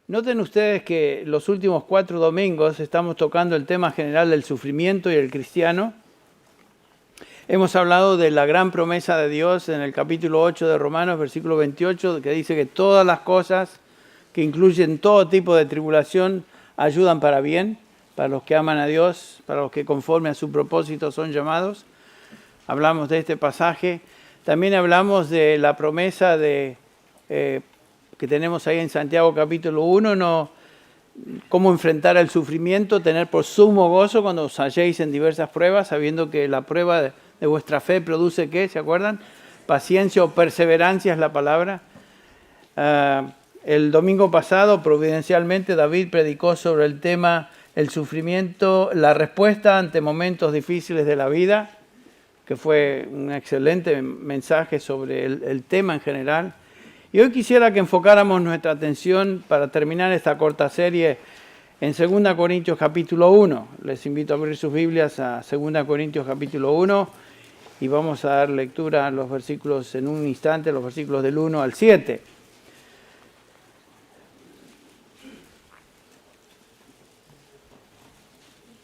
Noten ustedes que los últimos 4 domingos estamos tocando el tema general del sufrimiento y el cristiano. Hemos hablado de la gran promesa de Dios en el capítulo 8 de Romanos, versículo 28, que dice que todas las cosas que incluyen todo tipo de tribulación ayudan para bien, para los que aman a Dios, para los que conforme a su propósito son llamados. Hablamos de este pasaje. También hablamos de la promesa que tenemos ahí en Santiago capítulo 1, cómo enfrentar el sufrimiento, tener por sumo gozo cuando os halléis en diversas pruebas, sabiendo que la prueba de vuestra fe produce, ¿qué? ¿Se acuerdan? Paciencia o perseverancia es la palabra. El domingo pasado, providencialmente, David predicó sobre el tema, el sufrimiento, la respuesta ante momentos difíciles de la vida, que fue un excelente mensaje sobre el tema en general. Y hoy quisiera que enfocáramos nuestra atención para terminar esta corta serie en 2 Corintios capítulo 1. Les invito a abrir sus Biblias a 2 Corintios capítulo 1 y vamos a dar lectura a los versículos en un instante, los versículos del 1 al 7.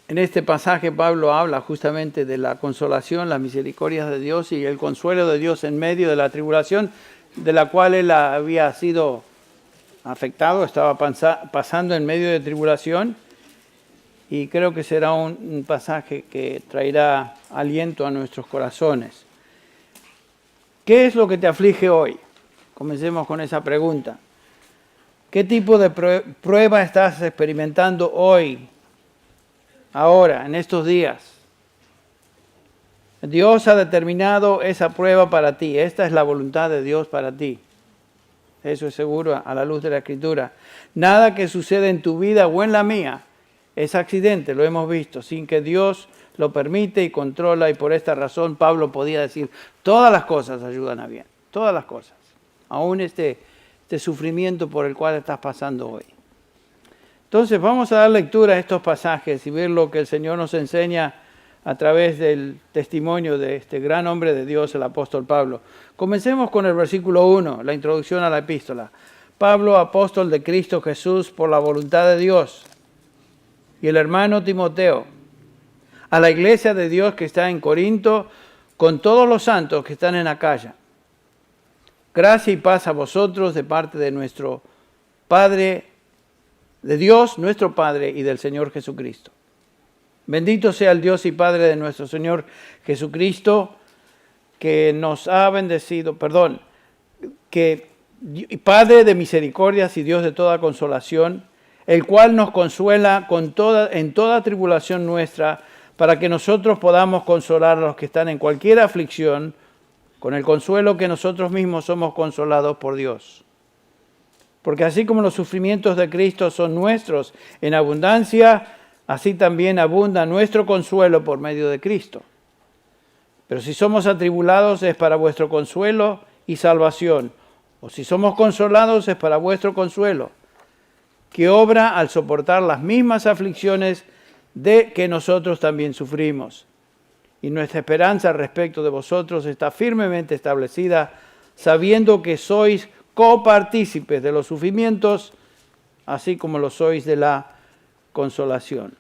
En este pasaje Pablo habla justamente de la consolación, las misericordias de Dios y el consuelo de Dios en medio de la tribulación, de la cual él había sido afectado, estaba pasando en medio de tribulación, y creo que será un pasaje que traerá aliento a nuestros corazones. ¿Qué es lo que te aflige hoy? Comencemos con esa pregunta. ¿Qué tipo de prueba estás experimentando hoy, ahora, en estos días? Dios ha determinado esa prueba para ti. Esta es la voluntad de Dios para ti. Eso es seguro a la luz de la Escritura. Nada que sucede en tu vida o en la mía es accidente, lo hemos visto, sin que Dios lo permite y controla. Y por esta razón Pablo podía decir, todas las cosas ayudan a bien. Todas las cosas. Aún este sufrimiento por el cual estás pasando hoy. Entonces vamos a dar lectura a estos pasajes y ver lo que el Señor nos enseña a través del testimonio de este gran hombre de Dios, el apóstol Pablo. Comencemos con el versículo 1, la introducción a la epístola. Pablo, apóstol de Cristo Jesús por la voluntad de Dios, y el hermano Timoteo, a la iglesia de Dios que está en Corinto, con todos los santos que están en Acaya. Gracia y paz a vosotros de parte de nuestro Padre, de Dios, nuestro Padre, y del Señor Jesucristo. Bendito sea el Dios y Padre de nuestro Señor Jesucristo, que nos ha bendecido, Padre de misericordias y Dios de toda consolación, el cual nos consuela en toda tribulación nuestra, para que nosotros podamos consolar a los que están en cualquier aflicción, con el consuelo que nosotros mismos somos consolados por Dios. Porque así como los sufrimientos de Cristo son nuestros en abundancia, así también abunda nuestro consuelo por medio de Cristo. Pero si somos atribulados es para vuestro consuelo y salvación, o si somos consolados es para vuestro consuelo, que obra al soportar las mismas aflicciones de que nosotros también sufrimos. Y nuestra esperanza respecto de vosotros está firmemente establecida, sabiendo que sois copartícipes de los sufrimientos, así como lo sois de la consolación.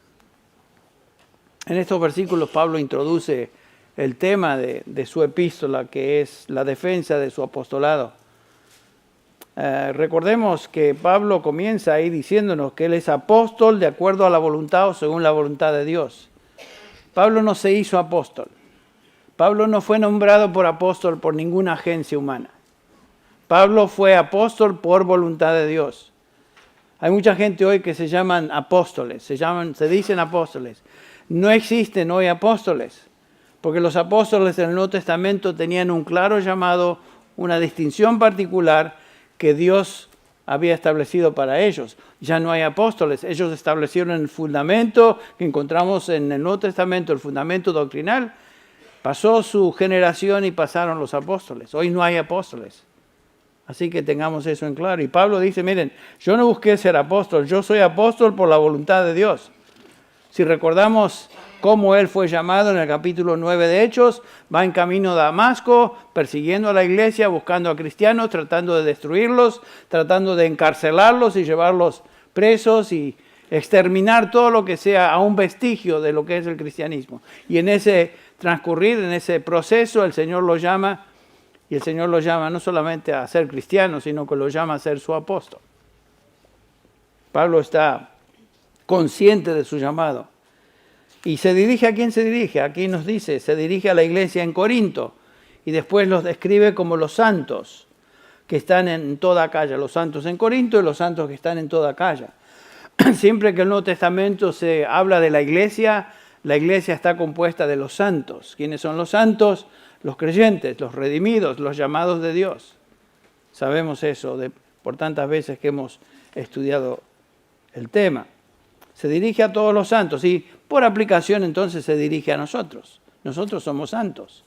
En estos versículos Pablo introduce el tema de su epístola, que es la defensa de su apostolado. Recordemos que Pablo comienza ahí diciéndonos que él es apóstol de acuerdo a la voluntad o según la voluntad de Dios. Pablo no se hizo apóstol. Pablo no fue nombrado por apóstol por ninguna agencia humana. Pablo fue apóstol por voluntad de Dios. Hay mucha gente hoy que se llaman apóstoles, se dicen apóstoles. No existen hoy apóstoles, porque los apóstoles del Nuevo Testamento tenían un claro llamado, una distinción particular que Dios había establecido para ellos. Ya no hay apóstoles, ellos establecieron el fundamento que encontramos en el Nuevo Testamento, el fundamento doctrinal. Pasó su generación y pasaron los apóstoles. Hoy no hay apóstoles. Así que tengamos eso en claro. Y Pablo dice, miren, yo no busqué ser apóstol, yo soy apóstol por la voluntad de Dios. Si recordamos cómo él fue llamado en el capítulo 9 de Hechos. Va en camino a Damasco, persiguiendo a la iglesia, buscando a cristianos, tratando de destruirlos, tratando de encarcelarlos y llevarlos presos y exterminar todo lo que sea a un vestigio de lo que es el cristianismo. Y en ese transcurrir, en ese proceso, el Señor lo llama, y el Señor lo llama no solamente a ser cristiano, sino que lo llama a ser su apóstol. Pablo está consciente de su llamado. ¿Y se dirige a quién se dirige? Aquí nos dice, se dirige a la iglesia en Corinto, y después los describe como los santos que están en toda Acaya, los santos en Corinto y los santos que están en toda Acaya. Siempre que el Nuevo Testamento se habla de la iglesia está compuesta de los santos. ¿Quiénes son los santos? Los creyentes, los redimidos, los llamados de Dios. Sabemos eso por tantas veces que hemos estudiado el tema. Se dirige a todos los santos y por aplicación entonces se dirige a nosotros. Nosotros somos santos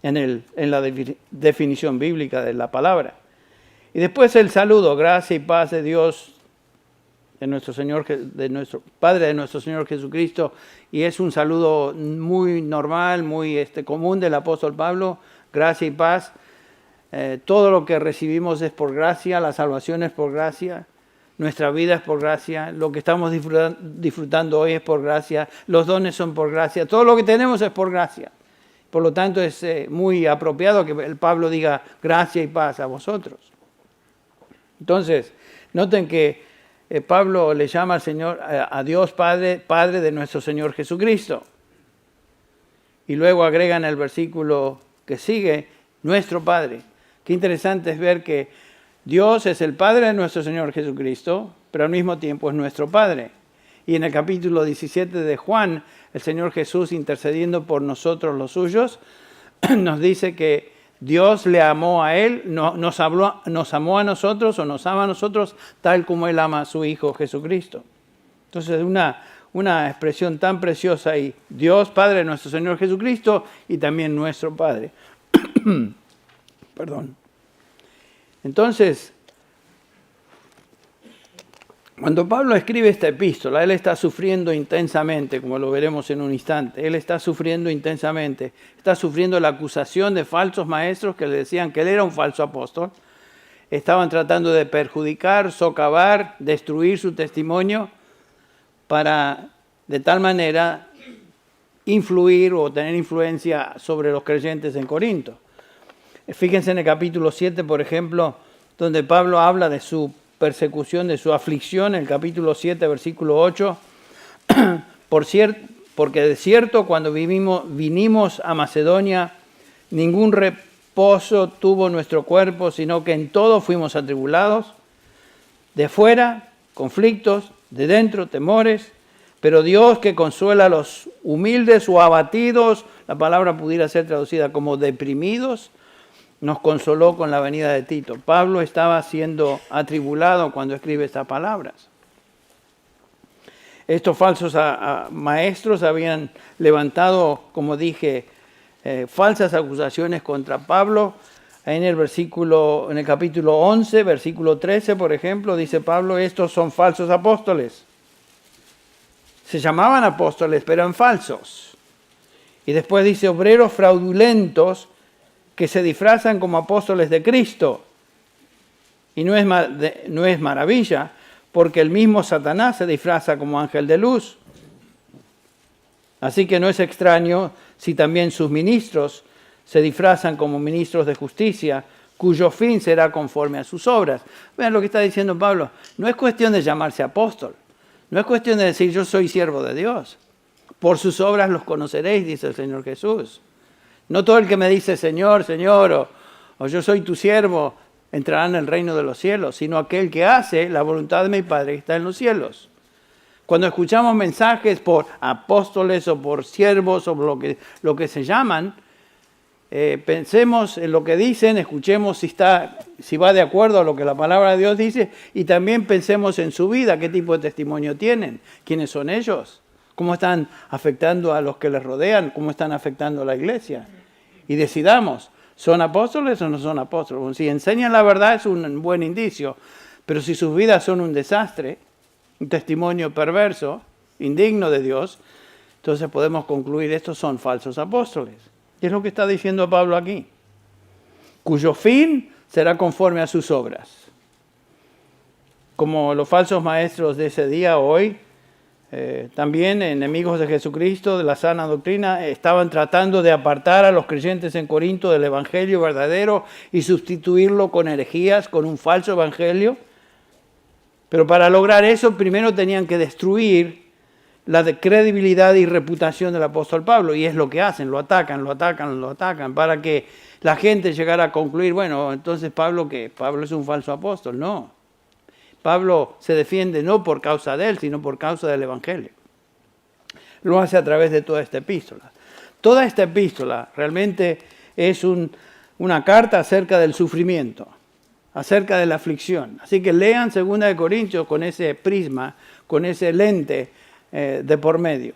en la definición bíblica de la palabra. Y después el saludo, gracia y paz de Dios, de nuestro Padre, de nuestro Señor Jesucristo, y es un saludo muy normal, muy común del apóstol Pablo, gracia y paz. Todo lo que recibimos es por gracia, la salvación es por gracia, nuestra vida es por gracia, lo que estamos disfrutando hoy es por gracia, los dones son por gracia, todo lo que tenemos es por gracia. Por lo tanto es muy apropiado que el Pablo diga gracia y paz a vosotros. Entonces, noten que Pablo le llama al Señor, a Dios Padre, Padre de nuestro Señor Jesucristo. Y luego agrega en el versículo que sigue, nuestro Padre. Qué interesante es ver que Dios es el Padre de nuestro Señor Jesucristo, pero al mismo tiempo es nuestro Padre. Y en el capítulo 17 de Juan, el Señor Jesús, intercediendo por nosotros los suyos, nos dice que Dios le amó a Él, nos amó a nosotros o nos ama a nosotros tal como Él ama a su Hijo Jesucristo. Entonces, una expresión tan preciosa ahí. Dios, Padre de nuestro Señor Jesucristo y también nuestro Padre. Perdón. Entonces, cuando Pablo escribe esta epístola, él está sufriendo intensamente, como lo veremos en un instante. Él está sufriendo intensamente. Está sufriendo la acusación de falsos maestros que le decían que él era un falso apóstol. Estaban tratando de perjudicar, socavar, destruir su testimonio para, de tal manera, influir o tener influencia sobre los creyentes en Corinto. Fíjense en el capítulo 7, por ejemplo, donde Pablo habla de su persecución, de su aflicción, en el capítulo 7, versículo 8. Porque de cierto, cuando vinimos a Macedonia, ningún reposo tuvo nuestro cuerpo, sino que en todo fuimos atribulados. De fuera, conflictos, de dentro, temores. Pero Dios, que consuela a los humildes o abatidos, la palabra pudiera ser traducida como deprimidos, nos consoló con la venida de Tito. Pablo estaba siendo atribulado cuando escribe estas palabras. Estos falsos maestros habían levantado, como dije, falsas acusaciones contra Pablo. En el capítulo 11, versículo 13, por ejemplo, dice Pablo, estos son falsos apóstoles. Se llamaban apóstoles, pero eran falsos. Y después dice, obreros fraudulentos, que se disfrazan como apóstoles de Cristo. Y no es maravilla, porque el mismo Satanás se disfraza como ángel de luz. Así que no es extraño si también sus ministros se disfrazan como ministros de justicia, cuyo fin será conforme a sus obras. Vean lo que está diciendo Pablo. No es cuestión de llamarse apóstol. No es cuestión de decir yo soy siervo de Dios. Por sus obras los conoceréis, dice el Señor Jesús. No todo el que me dice Señor, Señor, o yo soy tu siervo, entrará en el reino de los cielos, sino aquel que hace la voluntad de mi Padre que está en los cielos. Cuando escuchamos mensajes por apóstoles o por siervos o lo que se llaman, pensemos en lo que dicen, escuchemos si va de acuerdo a lo que la palabra de Dios dice y también pensemos en su vida, qué tipo de testimonio tienen, quiénes son ellos, cómo están afectando a los que les rodean, cómo están afectando a la iglesia. Y decidamos, ¿son apóstoles o no son apóstoles? Si enseñan la verdad es un buen indicio, pero si sus vidas son un desastre, un testimonio perverso, indigno de Dios, Entonces podemos concluir, estos son falsos apóstoles. Y es lo que está diciendo Pablo aquí. Cuyo fin será conforme a sus obras. Como los falsos maestros de ese día, hoy, también enemigos de Jesucristo, de la sana doctrina, estaban tratando de apartar a los creyentes en Corinto del evangelio verdadero y sustituirlo con herejías, con un falso evangelio. Pero para lograr eso, primero tenían que destruir la credibilidad y reputación del apóstol Pablo. Y es lo que hacen, lo atacan, para que la gente llegara a concluir, bueno, entonces Pablo, ¿qué? Pablo es un falso apóstol. No. Pablo se defiende no por causa de él, sino por causa del evangelio. Lo hace a través de toda esta epístola. Toda esta epístola realmente es una carta acerca del sufrimiento, acerca de la aflicción. Así que lean 2 Corintios con ese prisma, con ese lente de por medio.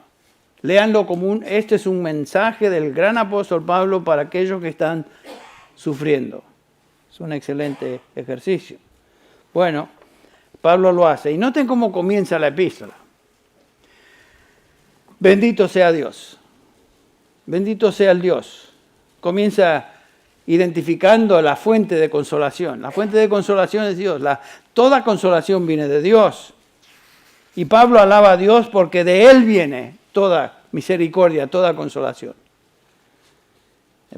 Léanlo como este es un mensaje del gran apóstol Pablo para aquellos que están sufriendo. Es un excelente ejercicio. Bueno, Pablo lo hace. Y noten cómo comienza la epístola. Bendito sea Dios. Bendito sea el Dios. Comienza identificando la fuente de consolación. La fuente de consolación es Dios. Toda consolación viene de Dios. Y Pablo alaba a Dios porque de Él viene toda misericordia, toda consolación.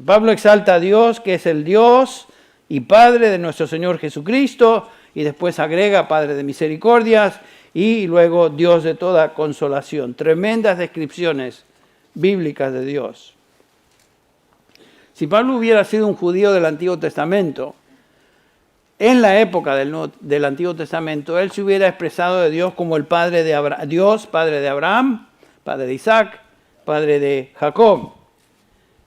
Pablo exalta a Dios, que es el Dios y Padre de nuestro Señor Jesucristo, y después agrega Padre de misericordias, y luego Dios de toda consolación. Tremendas descripciones bíblicas de Dios. Si Pablo hubiera sido un judío del Antiguo Testamento, en la época del Antiguo Testamento, él se hubiera expresado de Dios como el Padre de Abraham, Dios, Padre de Abraham, Padre de Isaac, Padre de Jacob.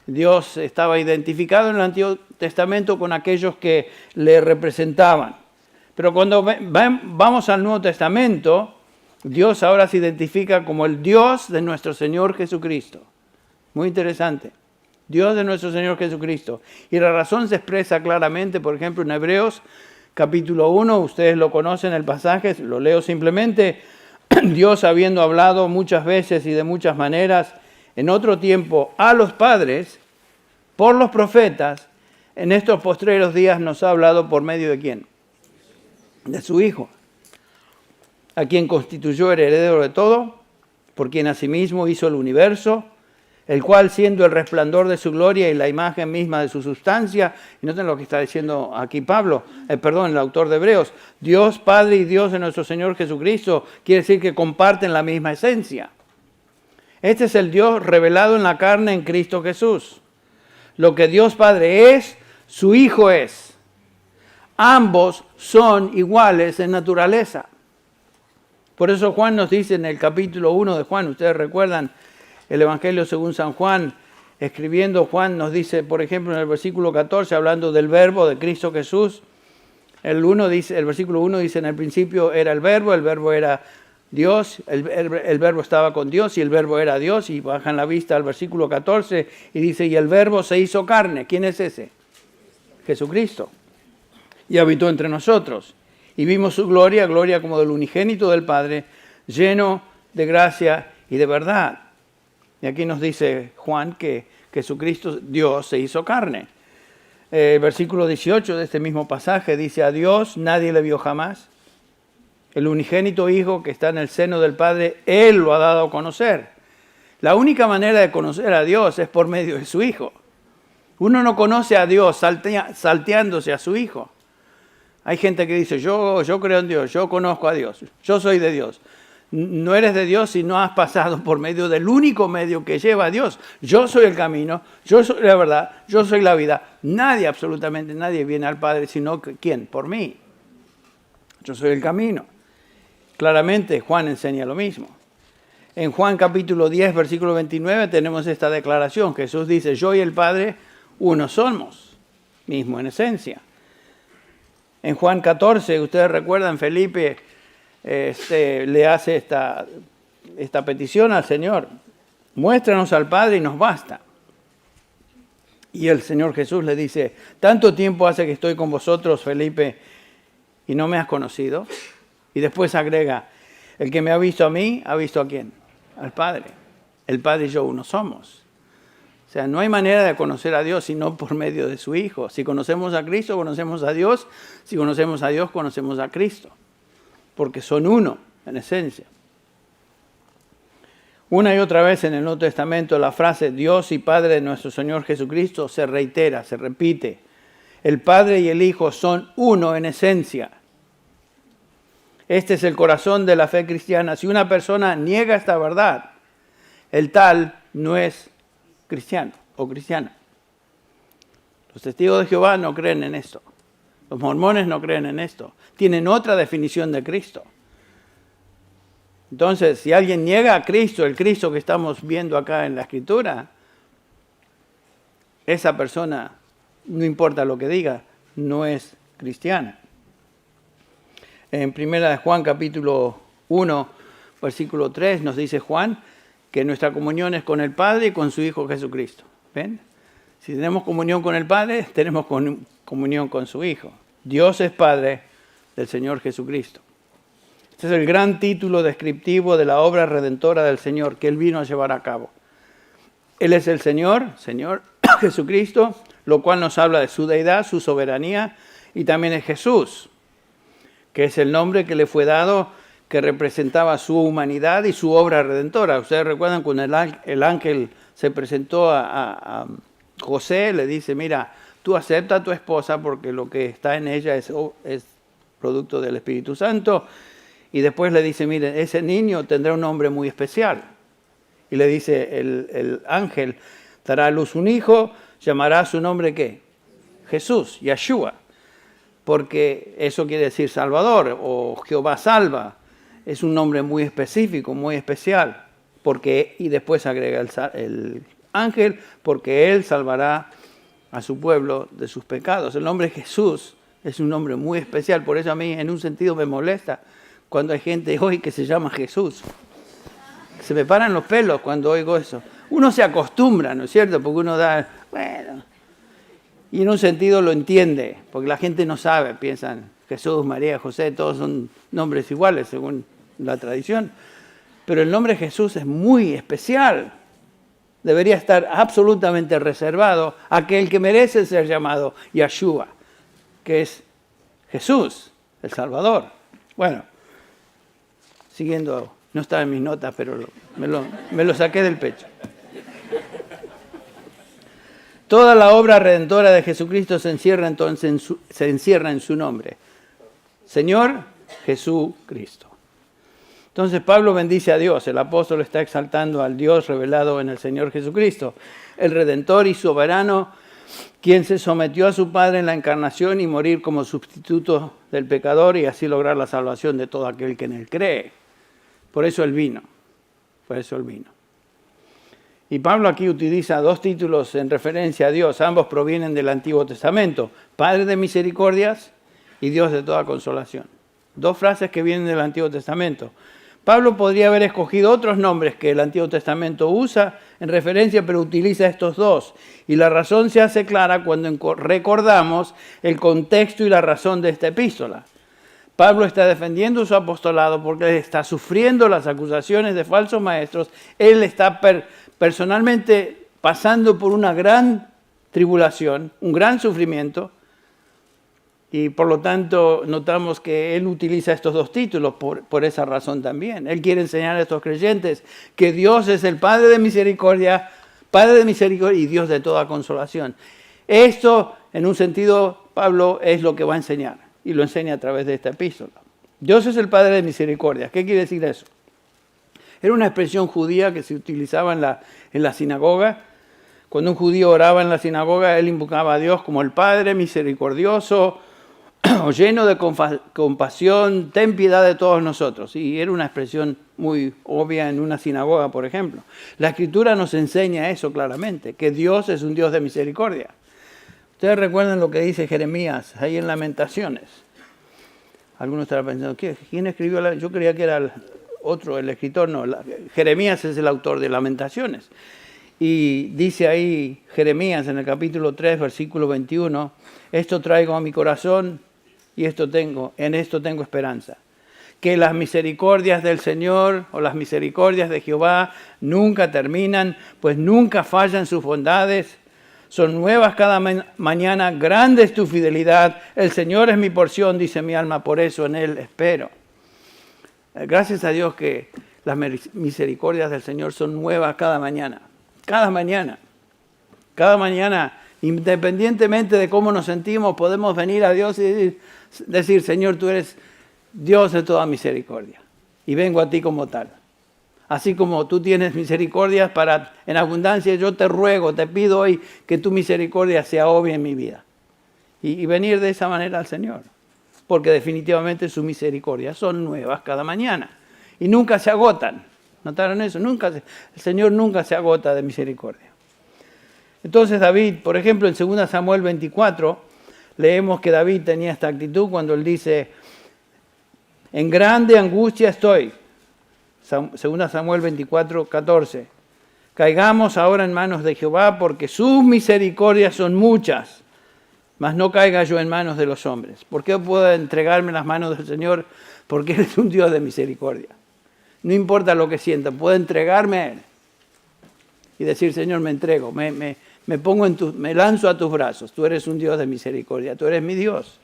Dios estaba identificado en el Antiguo Testamento con aquellos que le representaban. Pero cuando vamos al Nuevo Testamento, Dios ahora se identifica como el Dios de nuestro Señor Jesucristo. Muy interesante. Dios de nuestro Señor Jesucristo. Y la razón se expresa claramente, por ejemplo, en Hebreos capítulo 1, ustedes lo conocen el pasaje, lo leo simplemente. Dios, habiendo hablado muchas veces y de muchas maneras en otro tiempo a los padres, por los profetas, en estos postreros días nos ha hablado por medio de ¿quién? De su Hijo, a quien constituyó heredero de todo, por quien asimismo hizo el universo, el cual siendo el resplandor de su gloria y la imagen misma de su sustancia, y noten lo que está diciendo aquí Pablo, el autor de Hebreos, Dios Padre y Dios de nuestro Señor Jesucristo, quiere decir que comparten la misma esencia. Este es el Dios revelado en la carne en Cristo Jesús. Lo que Dios Padre es, su Hijo es. Ambos son iguales en naturaleza. Por eso Juan nos dice en el capítulo 1 de Juan, ustedes recuerdan el Evangelio según San Juan, escribiendo Juan nos dice, por ejemplo, en el versículo 14, hablando del verbo de Cristo Jesús, el versículo 1 dice, en el principio era el verbo era Dios, el verbo estaba con Dios y el verbo era Dios, y bajan la vista al versículo 14 y dice, y el verbo se hizo carne. ¿Quién es ese? Jesucristo. Y habitó entre nosotros. Y vimos su gloria, gloria como del unigénito del Padre, lleno de gracia y de verdad. Y aquí nos dice Juan que Jesucristo, Dios, se hizo carne. El versículo 18 de este mismo pasaje dice, a Dios nadie le vio jamás. El unigénito Hijo que está en el seno del Padre, Él lo ha dado a conocer. La única manera de conocer a Dios es por medio de su Hijo. Uno no conoce a Dios salteándose a su Hijo. Hay gente que dice, yo creo en Dios, yo conozco a Dios, yo soy de Dios. No eres de Dios si no has pasado por medio del único medio que lleva a Dios. Yo soy el camino, yo soy la verdad, yo soy la vida. Nadie, absolutamente nadie viene al Padre, sino ¿quién? Por mí. Yo soy el camino. Claramente Juan enseña lo mismo. En Juan capítulo 10, versículo 29 tenemos esta declaración. Jesús dice, yo y el Padre uno somos, mismo en esencia. En Juan 14, ustedes recuerdan, Felipe le hace esta petición al Señor. Muéstranos al Padre y nos basta. Y el Señor Jesús le dice, tanto tiempo hace que estoy con vosotros, Felipe, y no me has conocido. Y después agrega, el que me ha visto a mí, ¿ha visto a quién? Al Padre. el Padre y yo uno somos. O sea, no hay manera de conocer a Dios sino por medio de su Hijo. Si conocemos a Cristo, conocemos a Dios. Si conocemos a Dios, conocemos a Cristo. Porque son uno, en esencia. Una y otra vez en el Nuevo Testamento la frase Dios y Padre de nuestro Señor Jesucristo se reitera, se repite. El Padre y el Hijo son uno en esencia. Este es el corazón de la fe cristiana. Si una persona niega esta verdad, el tal no es cristiano o cristiana. Los testigos de Jehová no creen en esto. Los mormones no creen en esto. Tienen otra definición de Cristo. Entonces, si alguien niega a Cristo, el Cristo que estamos viendo acá en la Escritura, esa persona, no importa lo que diga, no es cristiana. En 1 Juan capítulo 1, versículo 3, nos dice Juan que nuestra comunión es con el Padre y con su Hijo Jesucristo. ¿Ven? Si tenemos comunión con el Padre, tenemos comunión con su Hijo. Dios es Padre del Señor Jesucristo. Este es el gran título descriptivo de la obra redentora del Señor que Él vino a llevar a cabo. Él es el Señor Jesucristo, lo cual nos habla de su deidad, su soberanía, y también es Jesús, que es el nombre que le fue dado, que representaba su humanidad y su obra redentora. Ustedes recuerdan cuando el ángel se presentó a José, le dice, mira, tú acepta a tu esposa porque lo que está en ella es producto del Espíritu Santo. Y después le dice, miren, ese niño tendrá un nombre muy especial. Y le dice el ángel, dará a luz un hijo, llamará su nombre ¿qué? Jesús, Yeshua. Porque eso quiere decir Salvador o Jehová salva. Es un nombre muy específico, muy especial. Y después agrega el ángel, porque Él salvará a su pueblo de sus pecados. El nombre Jesús es un nombre muy especial. Por eso a mí en un sentido me molesta cuando hay gente hoy que se llama Jesús. Se me paran los pelos cuando oigo eso. Uno se acostumbra, ¿no es cierto? Porque uno da, bueno, y en un sentido lo entiende, porque la gente no sabe, piensan Jesús, María, José, todos son nombres iguales según la tradición. Pero el nombre Jesús es muy especial. Debería estar absolutamente reservado a aquel que merece ser llamado Yeshua, que es Jesús, el Salvador. Bueno, siguiendo, no estaba en mis notas, pero me lo saqué del pecho. Toda la obra redentora de Jesucristo se encierra entonces en su nombre. Señor Jesucristo. Entonces Pablo bendice a Dios. El apóstol está exaltando al Dios revelado en el Señor Jesucristo, el Redentor y soberano, quien se sometió a su Padre en la encarnación y morir como sustituto del pecador y así lograr la salvación de todo aquel que en Él cree. Por eso Él vino. Por eso Él vino. Y Pablo aquí utiliza dos títulos en referencia a Dios. Ambos provienen del Antiguo Testamento. Padre de misericordias y Dios de toda consolación. Dos frases que vienen del Antiguo Testamento. Pablo podría haber escogido otros nombres que el Antiguo Testamento usa en referencia, pero utiliza estos dos. Y la razón se hace clara cuando recordamos el contexto y la razón de esta epístola. Pablo está defendiendo su apostolado porque él está sufriendo las acusaciones de falsos maestros. Él está personalmente pasando por una gran tribulación, un gran sufrimiento. Y por lo tanto notamos que él utiliza estos dos títulos por esa razón también. Él quiere enseñar a estos creyentes que Dios es el Padre de misericordia y Dios de toda consolación. Esto, en un sentido, Pablo es lo que va a enseñar y lo enseña a través de esta epístola. Dios es el Padre de misericordia. ¿Qué quiere decir eso? Era una expresión judía que se utilizaba en la sinagoga. Cuando un judío oraba en la sinagoga, él invocaba a Dios como el Padre misericordioso, o lleno de compasión, ten piedad de todos nosotros. Y era una expresión muy obvia en una sinagoga, por ejemplo. La Escritura nos enseña eso claramente, que Dios es un Dios de misericordia. Ustedes recuerdan lo que dice Jeremías ahí en Lamentaciones. Algunos estarán pensando, ¿quién escribió? Yo creía que era el escritor, no. Jeremías es el autor de Lamentaciones. Y dice ahí Jeremías en el capítulo 3, versículo 21, esto traigo a mi corazón y en esto tengo esperanza. que las misericordias del Señor o las misericordias de Jehová nunca terminan, pues nunca fallan sus bondades. Son nuevas cada mañana, grande es tu fidelidad. El Señor es mi porción, dice mi alma, por eso en Él espero. Gracias a Dios que las misericordias del Señor son nuevas cada mañana. Cada mañana. Cada mañana, independientemente de cómo nos sentimos, podemos venir a Dios y decir, Señor, tú eres Dios de toda misericordia. Y vengo a ti como tal. Así como tú tienes misericordia en abundancia, yo te ruego, te pido hoy que tu misericordia sea obvia en mi vida. Y venir de esa manera al Señor. Porque definitivamente sus misericordias son nuevas cada mañana. Y nunca se agotan. ¿Notaron eso? El Señor nunca se agota de misericordia. Entonces David, por ejemplo, en 2 Samuel 24, leemos que David tenía esta actitud cuando él dice, en grande angustia estoy. 2 Samuel 24, 14. Caigamos ahora en manos de Jehová porque sus misericordias son muchas, mas no caiga yo en manos de los hombres. ¿Por qué puedo entregarme en las manos del Señor? Porque Él es un Dios de misericordia. No importa lo que sienta, puedo entregarme a Él y decir, Señor, me entrego, me lanzo a tus brazos. Tú eres un Dios de misericordia, tú eres mi Dios.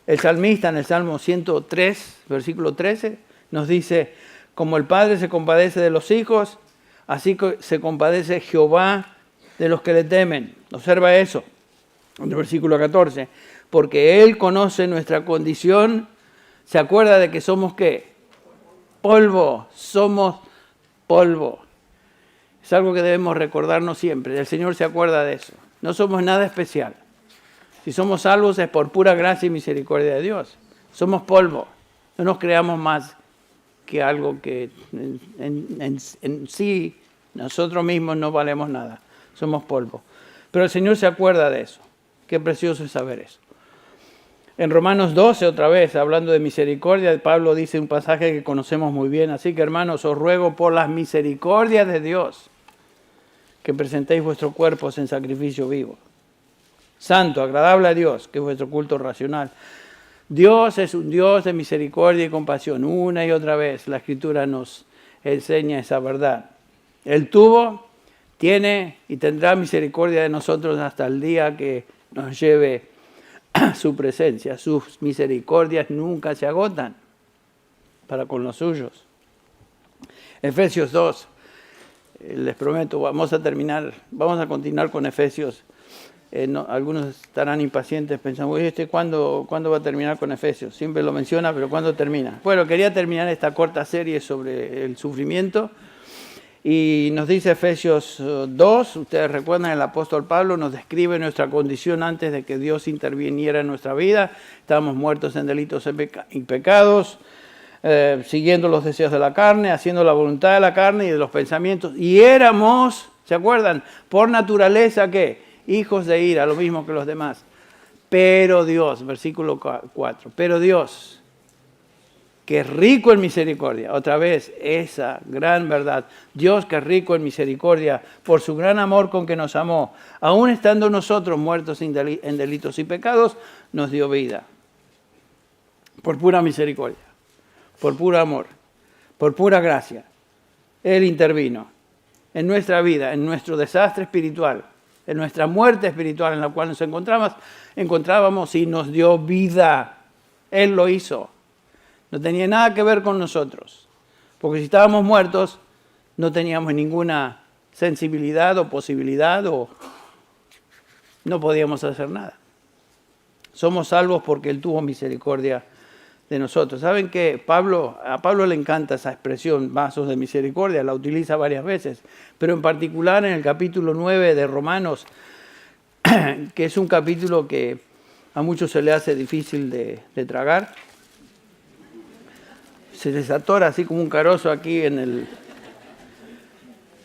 El salmista en el Salmo 103, versículo 13, nos dice, como el Padre se compadece de los hijos, así se compadece Jehová de los que le temen. Observa eso, en el versículo 14. Porque Él conoce nuestra condición, se acuerda de que somos ¿qué? Polvo, somos polvo. Es algo que debemos recordarnos siempre. El Señor se acuerda de eso. No somos nada especial. Si somos salvos es por pura gracia y misericordia de Dios. Somos polvo. No nos creamos más que algo que en sí nosotros mismos no valemos nada. Somos polvo. Pero el Señor se acuerda de eso. Qué precioso es saber eso. En Romanos 12, otra vez, hablando de misericordia, Pablo dice un pasaje que conocemos muy bien. Así que, hermanos, os ruego por las misericordias de Dios que presentéis vuestros cuerpos en sacrificio vivo, santo, agradable a Dios, que es vuestro culto racional. Dios es un Dios de misericordia y compasión. Una y otra vez la Escritura nos enseña esa verdad. Él tuvo, tiene y tendrá misericordia de nosotros hasta el día que nos lleve a su presencia. Sus misericordias nunca se agotan para con los suyos. Efesios 2, les prometo, vamos a continuar con Efesios. Algunos estarán impacientes pensando, ¿cuándo va a terminar con Efesios? Siempre lo menciona, pero ¿cuándo termina? Bueno, quería terminar esta corta serie sobre el sufrimiento. Y nos dice Efesios 2, ustedes recuerdan, el apóstol Pablo nos describe nuestra condición antes de que Dios interviniera en nuestra vida. Estábamos muertos en delitos y pecados, siguiendo los deseos de la carne, haciendo la voluntad de la carne y de los pensamientos. Y éramos, ¿se acuerdan? Por naturaleza, ¿qué? Hijos de ira, lo mismo que los demás. Pero Dios, versículo 4, pero Dios, que es rico en misericordia, otra vez esa gran verdad, Dios que es rico en misericordia, por su gran amor con que nos amó, aun estando nosotros muertos en delitos y pecados, nos dio vida. Por pura misericordia, por puro amor, por pura gracia. Él intervino en nuestra vida, en nuestro desastre espiritual, en nuestra muerte espiritual en la cual nos encontrábamos y nos dio vida. Él lo hizo. No tenía nada que ver con nosotros. Porque si estábamos muertos, no teníamos ninguna sensibilidad o posibilidad o no podíamos hacer nada. Somos salvos porque Él tuvo misericordia de nosotros. ¿Saben qué? A Pablo le encanta esa expresión, vasos de misericordia, la utiliza varias veces, pero en particular en el capítulo 9 de Romanos, que es un capítulo que a muchos se le hace difícil de tragar. Se les atora así como un carozo aquí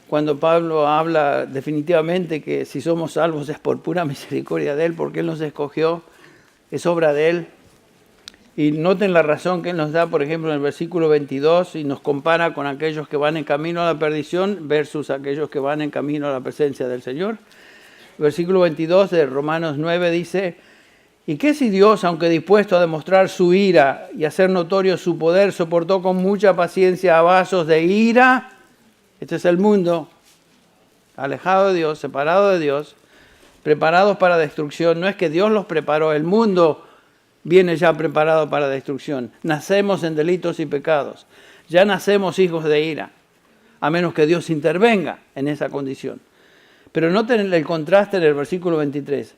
cuando Pablo habla definitivamente que si somos salvos es por pura misericordia de Él, porque Él nos escogió, es obra de Él. Y noten la razón que Él nos da, por ejemplo, en el versículo 22, y nos compara con aquellos que van en camino a la perdición versus aquellos que van en camino a la presencia del Señor. Versículo 22 de Romanos 9 dice, ¿Y qué si Dios, aunque dispuesto a demostrar su ira y hacer notorio su poder, soportó con mucha paciencia a vasos de ira? Este es el mundo, alejado de Dios, separado de Dios, preparados para destrucción. No es que Dios los preparó, el mundo viene ya preparado para destrucción. Nacemos en delitos y pecados. Ya nacemos hijos de ira, a menos que Dios intervenga en esa condición. Pero noten el contraste en el versículo 23.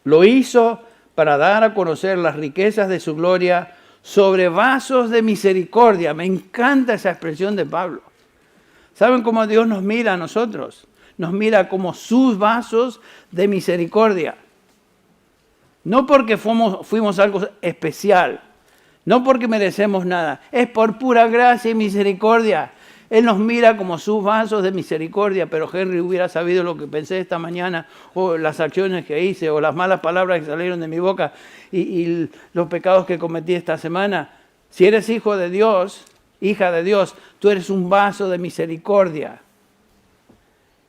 Lo hizo para dar a conocer las riquezas de su gloria sobre vasos de misericordia. Me encanta esa expresión de Pablo. ¿Saben cómo Dios nos mira a nosotros? Nos mira como sus vasos de misericordia. No porque fuimos algo especial, no porque merecemos nada, es por pura gracia y misericordia. Él nos mira como sus vasos de misericordia, pero Henry hubiera sabido lo que pensé esta mañana, o las acciones que hice, o las malas palabras que salieron de mi boca, y los pecados que cometí esta semana. Si eres hijo de Dios, hija de Dios, tú eres un vaso de misericordia,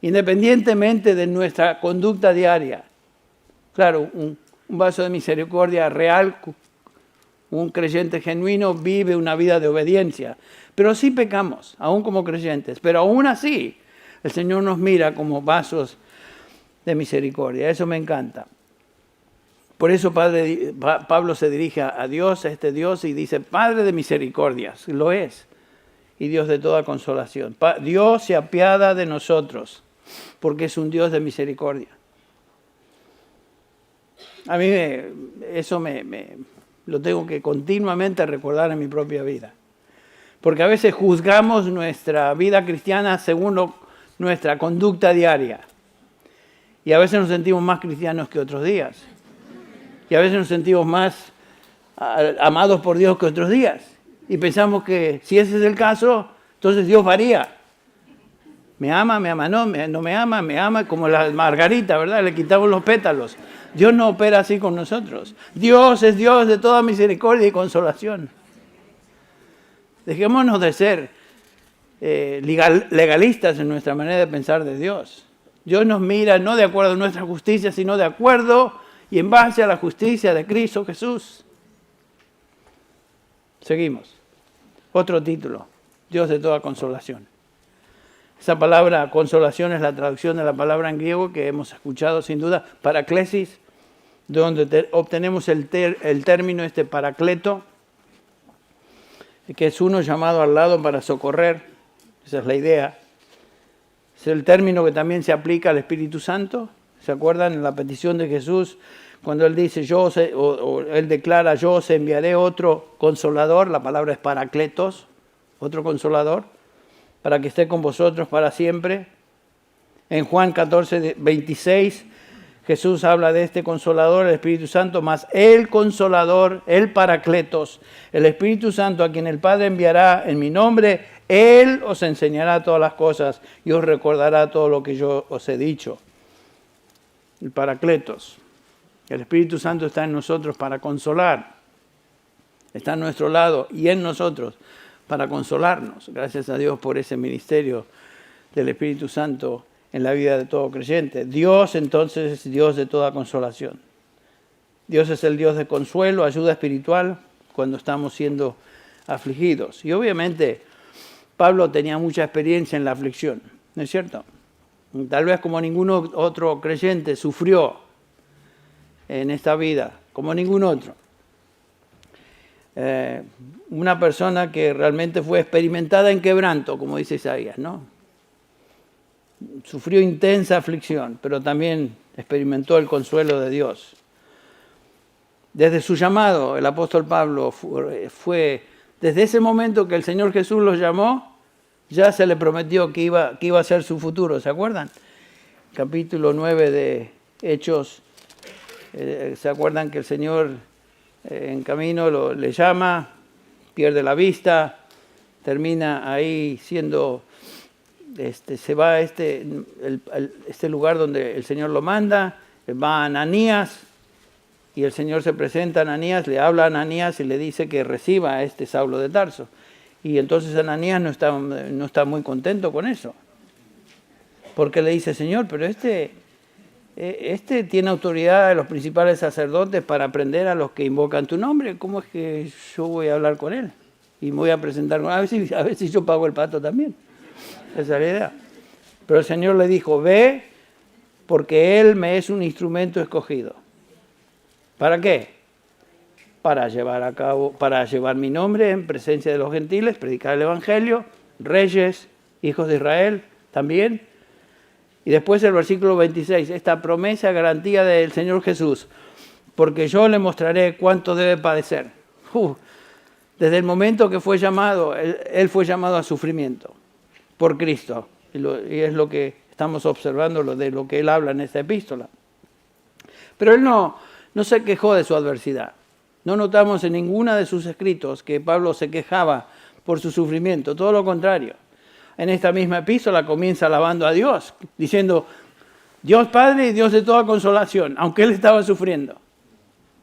independientemente de nuestra conducta diaria. Claro, un vaso de misericordia real, un creyente genuino vive una vida de obediencia. Pero sí pecamos, aún como creyentes. Pero aún así, el Señor nos mira como vasos de misericordia. Eso me encanta. Por eso Pablo se dirige a Dios, a este Dios, y dice, Padre de misericordias. Lo es. Y Dios de toda consolación. Dios se apiada de nosotros, porque es un Dios de misericordia. A mí eso lo tengo que continuamente recordar en mi propia vida. Porque a veces juzgamos nuestra vida cristiana según nuestra conducta diaria. Y a veces nos sentimos más cristianos que otros días. Y a veces nos sentimos más amados por Dios que otros días. Y pensamos que si ese es el caso, entonces Dios varía. Me ama, no me ama, como la margarita, ¿verdad? Le quitamos los pétalos. Dios no opera así con nosotros. Dios es Dios de toda misericordia y consolación. Dejémonos de ser legalistas en nuestra manera de pensar de Dios. Dios nos mira no de acuerdo a nuestra justicia, sino de acuerdo y en base a la justicia de Cristo Jesús. Seguimos. Otro título, Dios de toda consolación. Esa palabra consolación es la traducción de la palabra en griego que hemos escuchado sin duda, paraklesis, donde obtenemos el término paracleto, que es uno llamado al lado para socorrer. Esa es la idea. Es el término que también se aplica al Espíritu Santo. ¿Se acuerdan en la petición de Jesús? Cuando Él dice, Él declara, yo os enviaré otro consolador, la palabra es paracletos, otro consolador, para que esté con vosotros para siempre. En Juan 14, 26, Jesús habla de este consolador, el Espíritu Santo, más el consolador, el paracletos, el Espíritu Santo a quien el Padre enviará en mi nombre, Él os enseñará todas las cosas y os recordará todo lo que yo os he dicho. El paracletos, el Espíritu Santo está en nosotros para consolar, está a nuestro lado y en nosotros para consolarnos. Gracias a Dios por ese ministerio del Espíritu Santo en la vida de todo creyente. Dios entonces es Dios de toda consolación. Dios es el Dios de consuelo, ayuda espiritual cuando estamos siendo afligidos. Y obviamente Pablo tenía mucha experiencia en la aflicción, ¿no es cierto? Tal vez como ningún otro creyente sufrió en esta vida, como ningún otro. Una persona que realmente fue experimentada en quebranto, como dice Isaías, ¿no? Sufrió intensa aflicción, pero también experimentó el consuelo de Dios. Desde su llamado, el apóstol Pablo fue desde ese momento que el Señor Jesús los llamó, ya se le prometió que iba a ser su futuro, ¿se acuerdan? Capítulo 9 de Hechos, ¿se acuerdan que el Señor en camino le llama, pierde la vista, termina ahí siendo... se va a este lugar donde el Señor lo manda, va a Ananías y el Señor se presenta a Ananías, le habla a Ananías y le dice que reciba a este Saulo de Tarso. Y entonces Ananías no está muy contento con eso, porque le dice, Señor, pero este este tiene autoridad de los principales sacerdotes para prender a los que invocan tu nombre. ¿Cómo es que yo voy a hablar con él? Y me voy a presentar con él. A ver si yo pago el pato también. Esa es la idea. Pero el Señor le dijo, ve, porque él me es un instrumento escogido. ¿Para qué? Para llevar mi nombre en presencia de los gentiles, predicar el Evangelio, reyes, hijos de Israel también. Y después el versículo 26, esta promesa, garantía del Señor Jesús, porque yo le mostraré cuánto debe padecer. Desde el momento que fue llamado, él fue llamado a sufrimiento por Cristo. Y es lo que estamos observando de lo que él habla en esta epístola. Pero él no se quejó de su adversidad. No notamos en ninguna de sus escritos que Pablo se quejaba por su sufrimiento, todo lo contrario. En esta misma epístola comienza alabando a Dios, diciendo, Dios Padre y Dios de toda consolación, aunque él estaba sufriendo.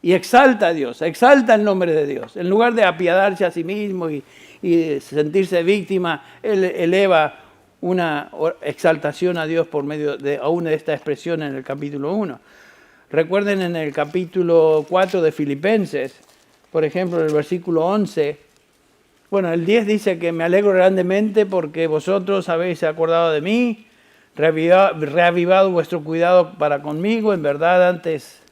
Y exalta a Dios, exalta el nombre de Dios. En lugar de apiadarse a sí mismo y sentirse víctima, él eleva una exaltación a Dios por medio aún de esta expresión en el capítulo 1. Recuerden en el capítulo 4 de Filipenses, por ejemplo, en el versículo 11, bueno, el 10 dice que me alegro grandemente porque vosotros habéis acordado de mí, reavivado vuestro cuidado para conmigo. En verdad antes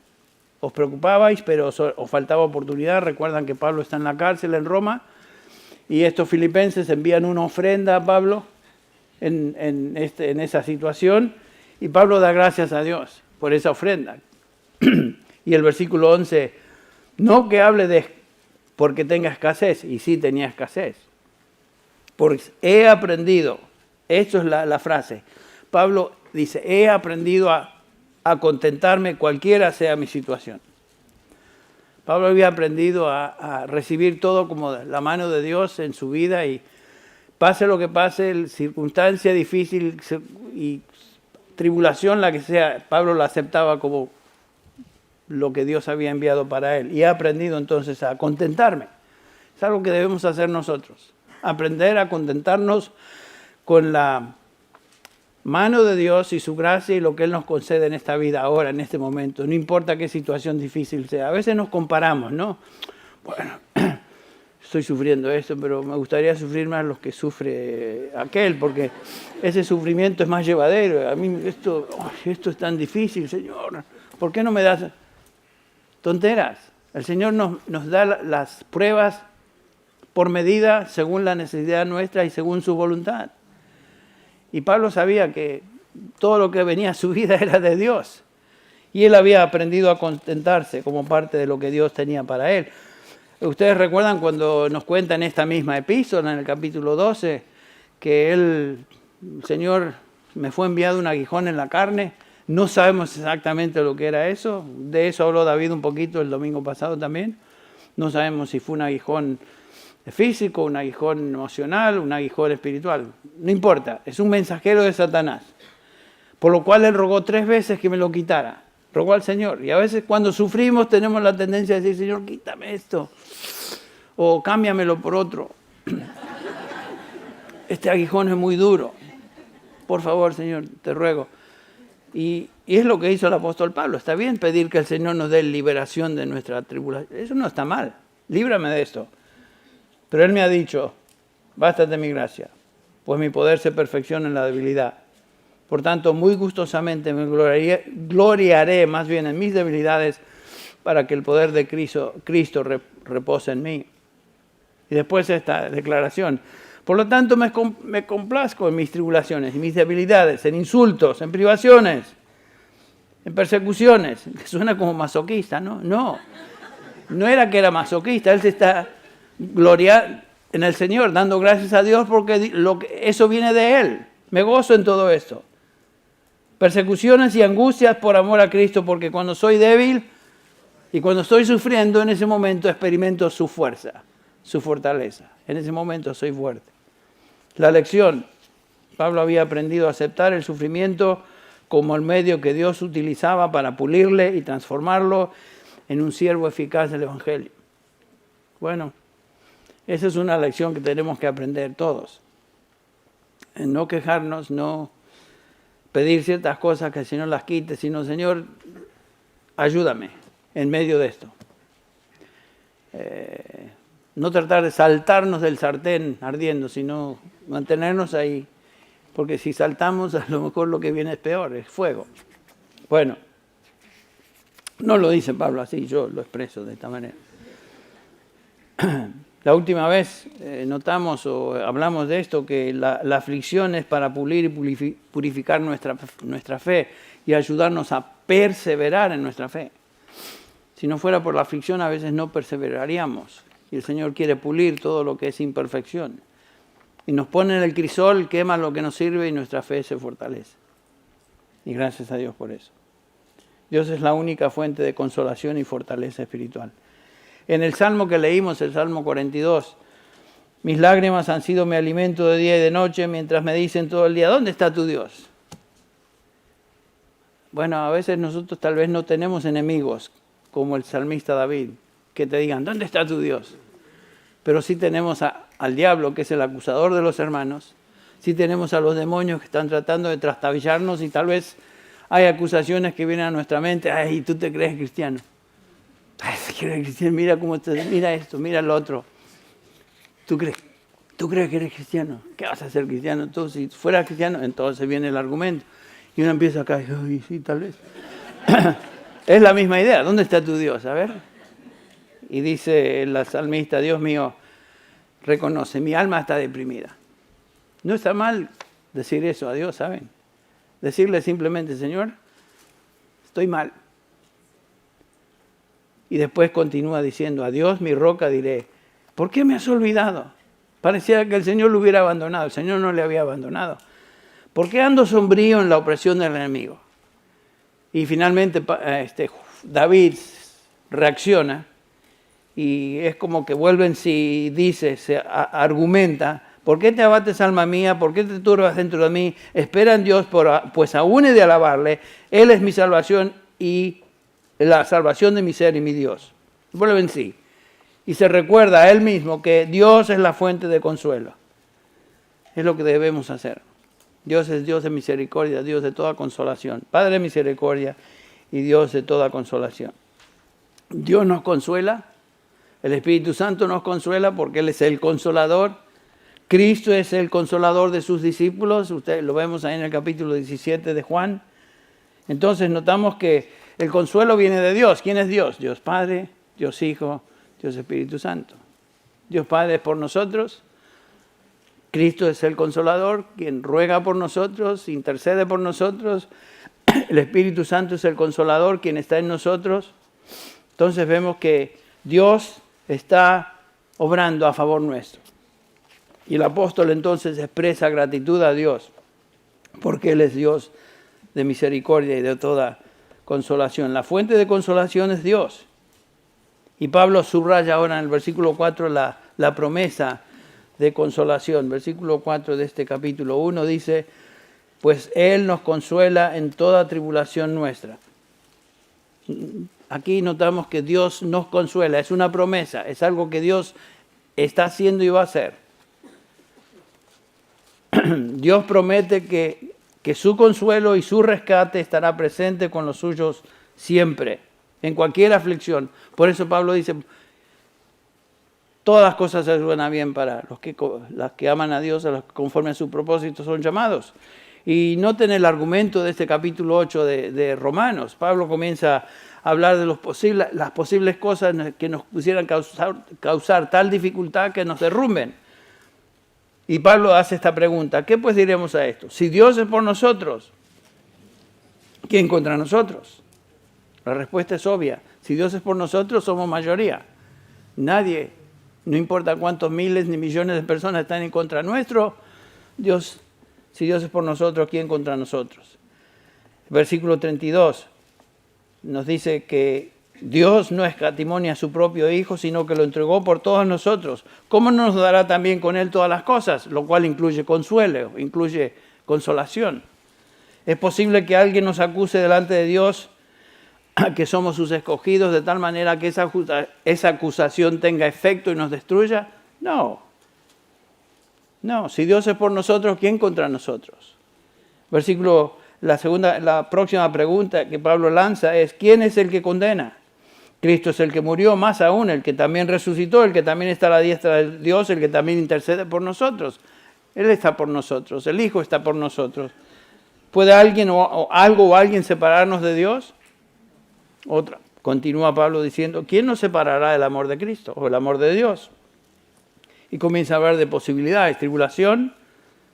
os preocupabais, pero os faltaba oportunidad. Recuerdan que Pablo está en la cárcel en Roma y estos filipenses envían una ofrenda a Pablo en esa situación y Pablo da gracias a Dios por esa ofrenda. Y el versículo 11, no que hable de porque tenga escasez, y sí tenía escasez. Porque he aprendido, esto es la frase, Pablo dice, he aprendido a contentarme cualquiera sea mi situación. Pablo había aprendido a recibir todo como la mano de Dios en su vida y pase lo que pase, circunstancia difícil y tribulación, la que sea, Pablo la aceptaba como lo que Dios había enviado para él. Y he aprendido entonces a contentarme. Es algo que debemos hacer nosotros. Aprender a contentarnos con la mano de Dios y su gracia y lo que Él nos concede en esta vida, ahora, en este momento. No importa qué situación difícil sea. A veces nos comparamos, ¿no? Bueno, estoy sufriendo esto, pero me gustaría sufrir más lo que sufre aquel, porque ese sufrimiento es más llevadero. A mí esto es tan difícil, Señor. ¿Por qué no me das tonteras? El Señor nos da las pruebas por medida, según la necesidad nuestra y según su voluntad. Y Pablo sabía que todo lo que venía a su vida era de Dios. Y él había aprendido a contentarse como parte de lo que Dios tenía para él. Ustedes recuerdan cuando nos cuentan esta misma epístola, en el capítulo 12, que el Señor me fue enviado un aguijón en la carne. No sabemos exactamente lo que era eso. De eso habló David un poquito el domingo pasado también. No sabemos si fue un aguijón físico, un aguijón emocional, un aguijón espiritual. No importa, es un mensajero de Satanás. Por lo cual él rogó 3 veces que me lo quitara. Rogó al Señor. Y a veces cuando sufrimos tenemos la tendencia a decir, Señor, quítame esto. O cámbiamelo por otro. Este aguijón es muy duro. Por favor, Señor, te ruego. Y es lo que hizo el apóstol Pablo. Está bien pedir que el Señor nos dé liberación de nuestra tribulación. Eso no está mal. Líbrame de esto. Pero Él me ha dicho, bástate mi gracia, pues mi poder se perfecciona en la debilidad. Por tanto, muy gustosamente me gloriaré más bien en mis debilidades para que el poder de Cristo repose en mí. Y después esta declaración. Por lo tanto, me complazco en mis tribulaciones y mis debilidades, en insultos, en privaciones, en persecuciones, que suena como masoquista, ¿no? No era que era masoquista, él se está gloriando en el Señor, dando gracias a Dios porque eso viene de Él. Me gozo en todo esto. Persecuciones y angustias por amor a Cristo, porque cuando soy débil y cuando estoy sufriendo, en ese momento experimento su fuerza, su fortaleza. En ese momento soy fuerte. La lección, Pablo había aprendido a aceptar el sufrimiento como el medio que Dios utilizaba para pulirle y transformarlo en un siervo eficaz del Evangelio. Bueno, esa es una lección que tenemos que aprender todos. En no quejarnos, no pedir ciertas cosas que el Señor las quite, sino, Señor, ayúdame en medio de esto. No tratar de saltarnos del sartén ardiendo, sino mantenernos ahí. Porque si saltamos, a lo mejor lo que viene es peor, es fuego. Bueno, no lo dice Pablo así, yo lo expreso de esta manera. La última vez notamos o hablamos de esto, que la aflicción es para pulir y purificar nuestra fe y ayudarnos a perseverar en nuestra fe. Si no fuera por la aflicción, a veces no perseveraríamos. Y el Señor quiere pulir todo lo que es imperfección. Y nos pone en el crisol, quema lo que nos sirve y nuestra fe se fortalece. Y gracias a Dios por eso. Dios es la única fuente de consolación y fortaleza espiritual. En el Salmo que leímos, el Salmo 42, mis lágrimas han sido mi alimento de día y de noche, mientras me dicen todo el día, ¿dónde está tu Dios? Bueno, a veces nosotros tal vez no tenemos enemigos, como el salmista David, que te digan, ¿dónde está tu Dios? Pero sí tenemos al diablo, que es el acusador de los hermanos, sí tenemos a los demonios que están tratando de trastabillarnos y tal vez hay acusaciones que vienen a nuestra mente, ay, tú te crees cristiano. Ay, te crees cristiano, mira cómo mira esto, mira lo otro. ¿Tú crees que eres cristiano? ¿Qué vas a ser cristiano? Tú, si fueras cristiano, entonces viene el argumento. Y uno empieza acá, ay, sí, tal vez. Es la misma idea, ¿dónde está tu Dios? A ver. Y dice la salmista, Dios mío, reconoce, mi alma está deprimida. No está mal decir eso a Dios, ¿saben? Decirle simplemente, Señor, estoy mal. Y después continúa diciendo, a Dios mi roca diré, ¿por qué me has olvidado? Parecía que el Señor lo hubiera abandonado, el Señor no le había abandonado. ¿Por qué ando sombrío en la opresión del enemigo? Y finalmente David reacciona y es como que vuelve en sí, dice, se argumenta, ¿por qué te abates, alma mía? ¿Por qué te turbas dentro de mí? Espera en Dios, pues aún he de alabarle. Él es mi salvación y la salvación de mi ser y mi Dios. Vuelve en sí. Y se recuerda a él mismo que Dios es la fuente de consuelo. Es lo que debemos hacer. Dios es Dios de misericordia, Dios de toda consolación. Padre de misericordia y Dios de toda consolación. Dios nos consuela. El Espíritu Santo nos consuela porque Él es el consolador. Cristo es el consolador de sus discípulos. Ustedes lo vemos ahí en el capítulo 17 de Juan. Entonces notamos que el consuelo viene de Dios. ¿Quién es Dios? Dios Padre, Dios Hijo, Dios Espíritu Santo. Dios Padre es por nosotros. Cristo es el consolador, quien ruega por nosotros, intercede por nosotros. El Espíritu Santo es el consolador, quien está en nosotros. Entonces vemos que Dios está obrando a favor nuestro. Y el apóstol entonces expresa gratitud a Dios, porque Él es Dios de misericordia y de toda consolación. La fuente de consolación es Dios. Y Pablo subraya ahora en el versículo 4 la promesa de consolación. Versículo 4 de este capítulo 1 dice, pues Él nos consuela en toda tribulación nuestra. Aquí notamos que Dios nos consuela, es una promesa, es algo que Dios está haciendo y va a hacer. Dios promete que su consuelo y su rescate estará presente con los suyos siempre, en cualquier aflicción. Por eso Pablo dice, todas las cosas se ayudan bien para los que aman a Dios, a los que conforme a su propósito son llamados. Y noten el argumento de este capítulo 8 de Romanos. Pablo comienza a hablar de las posibles cosas que nos pudieran causar tal dificultad que nos derrumben. Y Pablo hace esta pregunta, ¿qué pues diremos a esto? Si Dios es por nosotros, ¿quién contra nosotros? La respuesta es obvia. Si Dios es por nosotros, somos mayoría. Nadie, no importa cuántos miles ni millones de personas están en contra nuestro, si Dios es por nosotros, ¿quién contra nosotros? Versículo 32 nos dice que Dios no escatimonia a su propio Hijo, sino que lo entregó por todos nosotros. ¿Cómo no nos dará también con Él todas las cosas? Lo cual incluye consuelo, incluye consolación. ¿Es posible que alguien nos acuse delante de Dios que somos sus escogidos de tal manera que esa acusación tenga efecto y nos destruya? No. No, si Dios es por nosotros, ¿quién contra nosotros? Versículo La próxima pregunta que Pablo lanza es, ¿quién es el que condena? Cristo es el que murió, más aún, el que también resucitó, el que también está a la diestra de Dios, el que también intercede por nosotros. Él está por nosotros, el Hijo está por nosotros. ¿Puede alguien o algo o alguien separarnos de Dios? Otra. Continúa Pablo diciendo, ¿quién nos separará del amor de Cristo o el amor de Dios? Y comienza a hablar de posibilidades. Tribulación,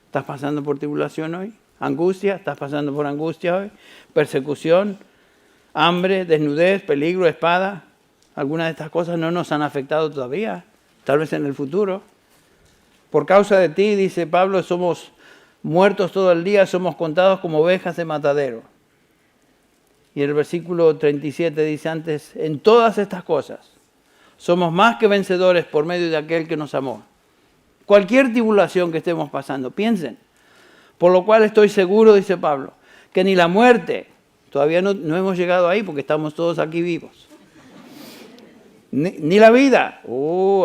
¿estás pasando por tribulación hoy? Angustia, ¿estás pasando por angustia hoy? Persecución, hambre, desnudez, peligro, espada. Algunas de estas cosas no nos han afectado todavía, tal vez en el futuro. Por causa de ti, dice Pablo, somos muertos todo el día, somos contados como ovejas de matadero. Y el versículo 37 dice antes, en todas estas cosas somos más que vencedores por medio de aquel que nos amó. Cualquier tribulación que estemos pasando, piensen. Por lo cual estoy seguro, dice Pablo, que ni la muerte, todavía no hemos llegado ahí porque estamos todos aquí vivos, ni la vida,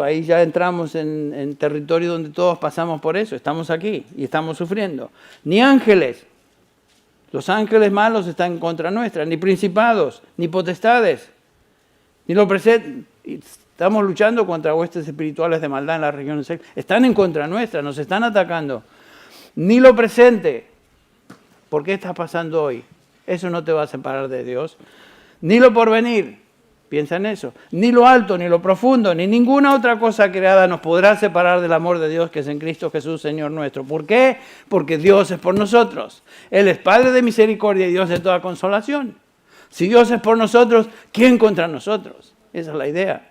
ahí ya entramos en territorio donde todos pasamos por eso, estamos aquí y estamos sufriendo, ni ángeles, los ángeles malos están en contra nuestra, ni principados, ni potestades, ni lo presente. Estamos luchando contra huestes espirituales de maldad en las regiones celestes. Están en contra nuestra, nos están atacando. Ni lo presente. ¿Por qué está pasando hoy? Eso no te va a separar de Dios. Ni lo porvenir. Piensa en eso. Ni lo alto, ni lo profundo, ni ninguna otra cosa creada nos podrá separar del amor de Dios que es en Cristo Jesús, Señor nuestro. ¿Por qué? Porque Dios es por nosotros. Él es Padre de misericordia y Dios de toda consolación. Si Dios es por nosotros, ¿quién contra nosotros? Esa es la idea.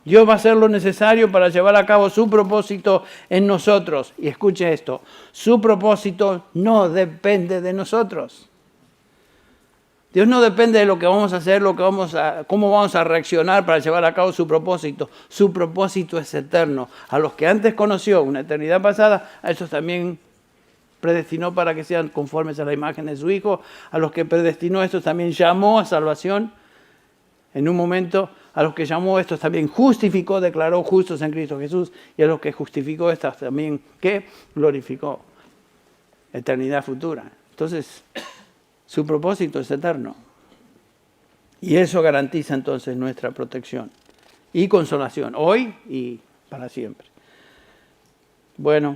Dios va a hacer lo necesario para llevar a cabo su propósito en nosotros. Y escuche esto, su propósito no depende de nosotros. Dios no depende de lo que vamos a hacer, cómo vamos a reaccionar para llevar a cabo su propósito. Su propósito es eterno. A los que antes conoció, una eternidad pasada, a esos también predestinó para que sean conformes a la imagen de su Hijo. A los que predestinó, estos también llamó a salvación. En un momento, a los que llamó, estos también justificó, declaró justos en Cristo Jesús. Y a los que justificó, estos también, ¿qué? Glorificó. Eternidad futura. Entonces, su propósito es eterno. Y eso garantiza entonces nuestra protección y consolación, hoy y para siempre. Bueno,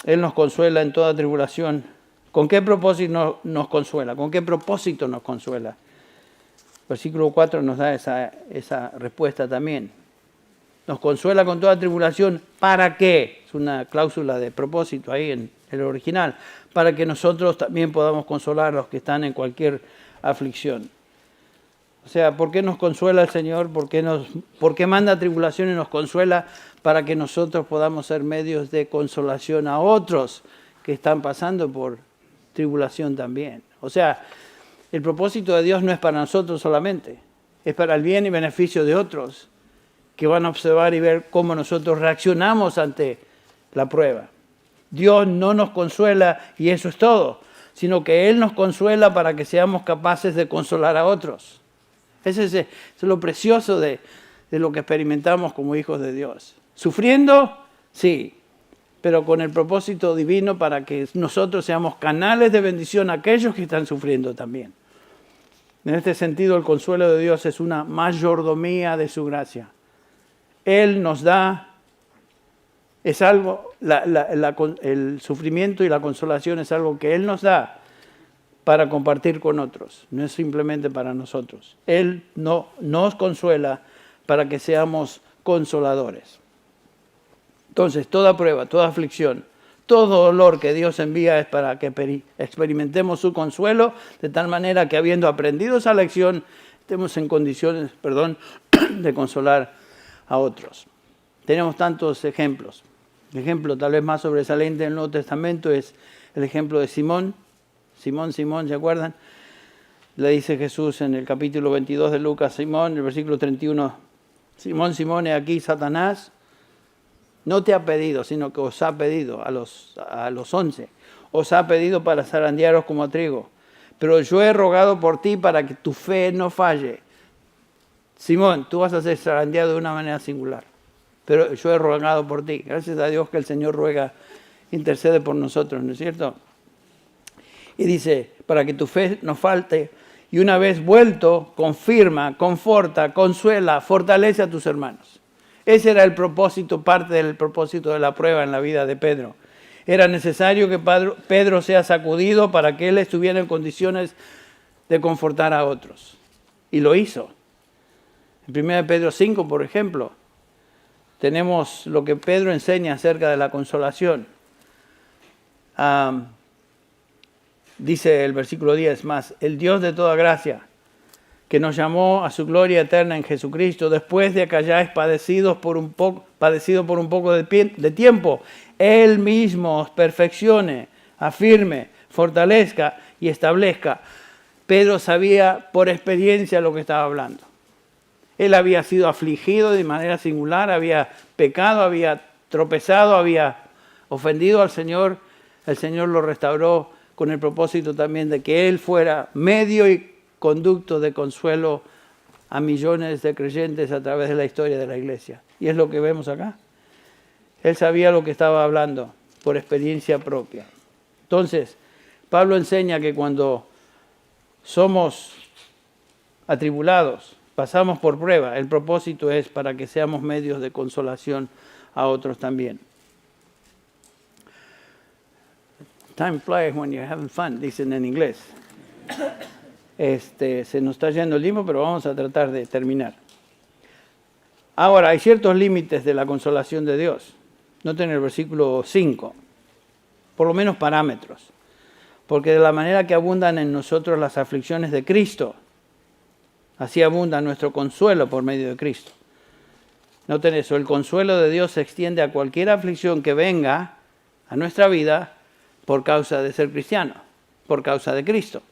Él nos consuela en toda tribulación. ¿Con qué propósito nos consuela? ¿Con qué propósito nos consuela? Versículo 4 nos da esa respuesta también. Nos consuela con toda tribulación. ¿Para qué? Es una cláusula de propósito ahí en el original. Para que nosotros también podamos consolar a los que están en cualquier aflicción. O sea, ¿por qué nos consuela el Señor? ¿Por qué manda tribulación y nos consuela? Para que nosotros podamos ser medios de consolación a otros que están pasando por tribulación también. O sea, el propósito de Dios no es para nosotros solamente, es para el bien y beneficio de otros que van a observar y ver cómo nosotros reaccionamos ante la prueba. Dios no nos consuela y eso es todo, sino que Él nos consuela para que seamos capaces de consolar a otros. Eso es lo precioso de lo que experimentamos como hijos de Dios. ¿Sufriendo? Sí, pero con el propósito divino para que nosotros seamos canales de bendición a aquellos que están sufriendo también. En este sentido, el consuelo de Dios es una mayordomía de su gracia. Él nos da, es algo, el sufrimiento y la consolación es algo que Él nos da para compartir con otros, no es simplemente para nosotros. Él nos consuela para que seamos consoladores. Entonces, toda prueba, toda aflicción, todo dolor que Dios envía es para que experimentemos su consuelo, de tal manera que habiendo aprendido esa lección, estemos en condiciones, de consolar a otros. Tenemos tantos ejemplos. El ejemplo tal vez más sobresaliente del Nuevo Testamento es el ejemplo de Simón. Simón, ¿se acuerdan? Le dice Jesús en el capítulo 22 de Lucas, Simón, el versículo 31, Simón, Simón, he aquí Satanás no te ha pedido, sino que os ha pedido a los 11, os ha pedido para zarandearos como a trigo, pero yo he rogado por ti para que tu fe no falle. Simón, tú vas a ser zarandeado de una manera singular, pero yo he rogado por ti. Gracias a Dios que el Señor intercede por nosotros, ¿no es cierto? Y dice, para que tu fe no falte, y una vez vuelto, confirma, conforta, consuela, fortalece a tus hermanos. Ese era el propósito, parte del propósito de la prueba en la vida de Pedro. Era necesario que Pedro sea sacudido para que él estuviera en condiciones de confortar a otros. Y lo hizo. En 1 Pedro 5, por ejemplo, tenemos lo que Pedro enseña acerca de la consolación. Dice el versículo 10 más, el Dios de toda gracia, que nos llamó a su gloria eterna en Jesucristo, después de que hayáis padecido por un poco de tiempo, Él mismo os perfeccione, afirme, fortalezca y establezca. Pedro sabía por experiencia lo que estaba hablando. Él había sido afligido de manera singular, había pecado, había tropezado, había ofendido al Señor. El Señor lo restauró con el propósito también de que Él fuera medio y conducto de consuelo a millones de creyentes a través de la historia de la iglesia. Y es lo que vemos acá. Él sabía lo que estaba hablando por experiencia propia. Entonces, Pablo enseña que cuando somos atribulados, pasamos por prueba, el propósito es para que seamos medios de consolación a otros también. Time flies when you're having fun, dicen en inglés. Se nos está yendo el tiempo, pero vamos a tratar de terminar. Ahora, hay ciertos límites de la consolación de Dios. Noten el versículo 5, por lo menos parámetros. Porque de la manera que abundan en nosotros las aflicciones de Cristo, así abunda nuestro consuelo por medio de Cristo. Noten eso, el consuelo de Dios se extiende a cualquier aflicción que venga a nuestra vida por causa de ser cristiano, por causa de Cristo.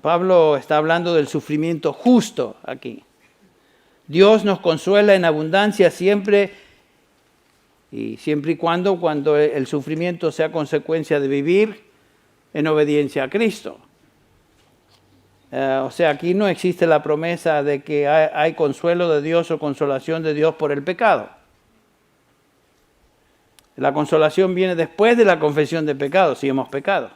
Pablo está hablando del sufrimiento justo aquí. Dios nos consuela en abundancia siempre y cuando el sufrimiento sea consecuencia de vivir en obediencia a Cristo. O sea, aquí no existe la promesa de que hay consuelo de Dios o consolación de Dios por el pecado. La consolación viene después de la confesión de pecado, si hemos pecado.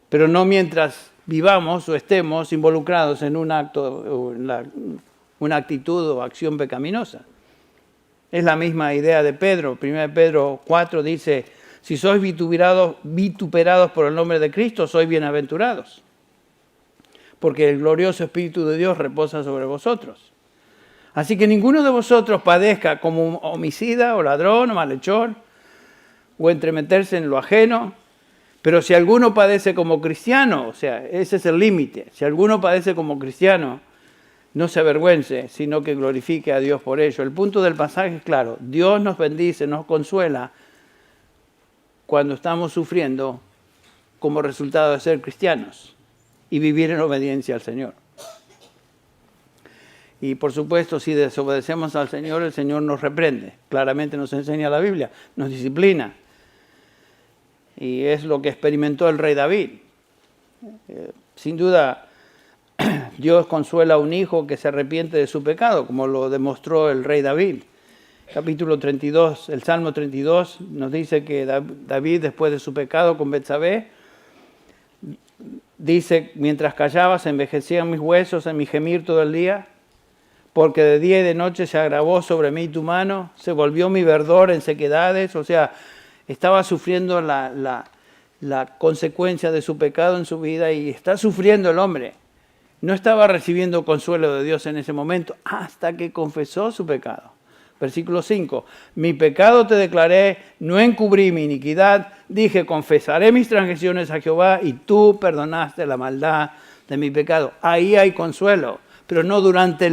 Pero no mientras vivamos o estemos involucrados en un acto, una actitud o acción pecaminosa. Es la misma idea de Pedro. 1 Pedro 4 dice, si sois vituperados por el nombre de Cristo, sois bienaventurados. Porque el glorioso Espíritu de Dios reposa sobre vosotros. Así que ninguno de vosotros padezca como un homicida o ladrón o malhechor o entremeterse en lo ajeno. Pero si alguno padece como cristiano, o sea, ese es el límite. Si alguno padece como cristiano, no se avergüence, sino que glorifique a Dios por ello. El punto del pasaje es claro. Dios nos bendice, nos consuela cuando estamos sufriendo como resultado de ser cristianos y vivir en obediencia al Señor. Y por supuesto, si desobedecemos al Señor, el Señor nos reprende. Claramente nos enseña la Biblia, nos disciplina. Y es lo que experimentó el rey David. Sin duda, Dios consuela a un hijo que se arrepiente de su pecado, como lo demostró el rey David. Capítulo 32, el Salmo 32 nos dice que David, después de su pecado con Betsabé, dice, mientras callaba se envejecían mis huesos en mi gemir todo el día, porque de día y de noche se agravó sobre mí tu mano, se volvió mi verdor en sequedades, o sea, estaba sufriendo la consecuencia de su pecado en su vida y está sufriendo el hombre. No estaba recibiendo consuelo de Dios en ese momento hasta que confesó su pecado. Versículo 5. Mi pecado te declaré, no encubrí mi iniquidad. Dije, confesaré mis transgresiones a Jehová y tú perdonaste la maldad de mi pecado. Ahí hay consuelo, pero no durante